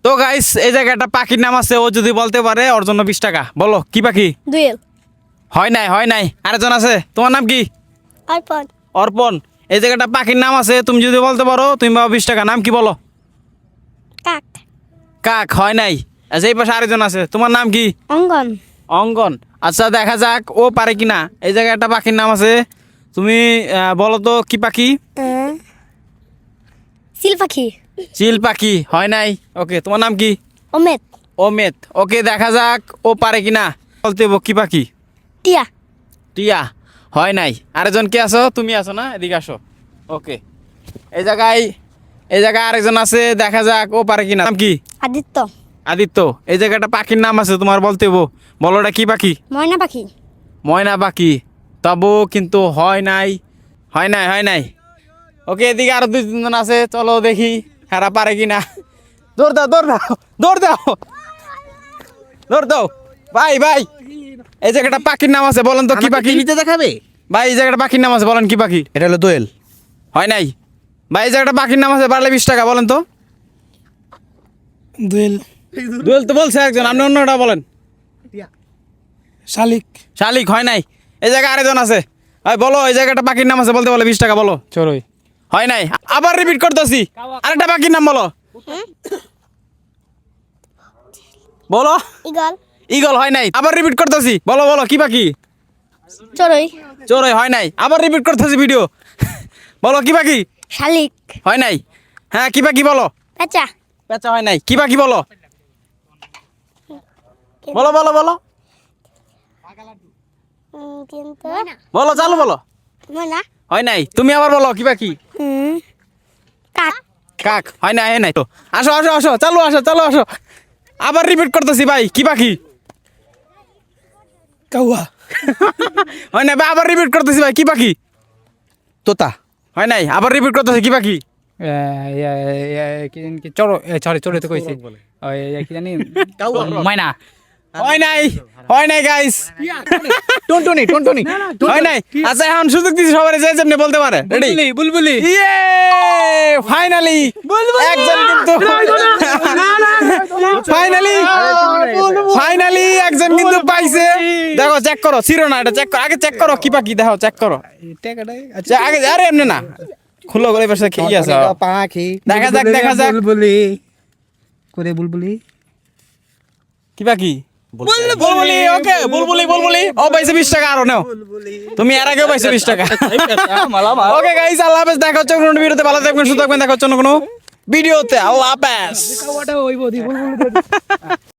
তো গাইস এই জায়গায় একটা পাখির নাম আছে, ও যদি বলতে পারে ওর জন্য 20 টাকা। বলো কি পাখি? দোয়েল। হয় নাই আরেকজন আছে, তোমার নাম কি? অর্পণ। অর্পণ। এই জায়গাটা পাখির নাম আছে, তুমি যদি বলতে পারো তুমি পাবো 20 টাকা। নাম কি বলো? কাক। কাক। হয় নাই। আচ্ছা এই পাশে আরেকজন আছে, তোমার নাম কি? অঙ্গন। অঙ্গন। আচ্ছা দেখা যাক ও পারে কিনা। এই জায়গায় একটা পাখির নাম আছে, তুমি বলো তো কি পাখি? চিল পাখি। চিল পাখি। হয় নাই। ওকে, তোমার নাম কি? অমেত। অমিত। ওকে দেখা যাক ও পারে কিনা। বলতে হইব কি পাখি? টিয়া। টিয়া। হয় নাই। আরেকজন কে আছো? তুমি আছো না? এদিকে আসো। ওকে, এই জায়গায় আরেকজন আছে, দেখা যাক ও পারে কিনা। নাম কি? আদিত্য। আদিত্য। এই জায়গাটা পাখির নাম আছে, তোমার বলতে হইব। বলো এটা কি পাখি? ময়না পাখি। ময়না পাখি। তবু কিন্তু হয় নাই। ওকে, এদিকে আরো 2-3 জন আছে, চলো দেখি হেরা পারে কিনা। দৌড় দাও ভাই। এই জায়গাটা পাখির নাম আছে, বলেন তো কি পাখি? নিতে দেখাবে। ভাই এই জায়গাটা পাখির নাম আছে, বলেন কি পাখি? এটা হলো দোয়েল। হয় নাই। ভাই এই জায়গাটা পাখির নাম আছে, পারলে 20 টাকা। বলেন তো। দোয়েল তো বলছে একজন, আপনি অন্যটা বলেন। শালিক। হয় নাই। এই জায়গায় আরেকজন আছে, ভাই বলো এই জায়গাটা পাখির নাম আছে, বলতে বলে 20 টাকা। বলো। চড়ুই। হয় নাই। আবার রিপিট করতেছি, আরেকটা পাখির নাম বলো। বলো। ইগল। ঈগল। হয় নাই। আবার রিপিট করতেছি, বলো কি পাখি? চড়ুই। চোরই। হয় নাই। আবার রিপিট করতেছি ভিডিও। বলো কি পাখি? শালিক। হয় নাই। হ্যাঁ কি পাখি বলো? পেঁচা। পেঁচা। হয় নাই। কি পাখি বলো? বলো কিন্তু বলো, চালু বলো। ময়না। হয় নাই। তুমি আবার বলো কি পাখি? কাক। কাক। হয় নাই তো। আসো চালু আসো। আবার রিপিট করতেছি ভাই, কি পাখি? কাউয়া। হয় নাই ভাই, আবার রিপিট করতেছি ভাই, কি পাখি? তোতা। হয় নাই। আবার রিপিট করতেছি, কি পাখি? চড়ুই তো কইছি। কি জানি ময়না। হয় নাই গাইস। টুনটুনি। হয় নাই। আচ্ছা এখন সুযোগ দিচ্ছি সবাই, যে যেমনি বলতে পারে। রেডি? বুলবুলি। ইয়ে ফাইনালি একজন কিন্তু ফাইনালি একজন কিন্তু পাইছে। দেখো চেক করো, ছিল না এটা, চেক করো আগে, চেক করো কি পাখি, দেখো চেক করো আগে। আরে এমনি না, খুলো করে পাশে কি আছে পাখি। দেখা যাক বুলবুলি। কি পাখি? বুলবুলি। ওকে, বুলবুলি। ও পাইছে 20 টাকা। আরো নাও, তুমি এর আগেও পাইছো 20 টাকা। ওকে গাইস, আল্লাহ হাফেজ। দেখা হচ্ছে কোনো ভিডিওতে। ভালো থাকবেন, সুস্থ থাকবেন। দেখা হচ্ছে কোনো ভিডিওতে। আল্লাহ হাফেজ।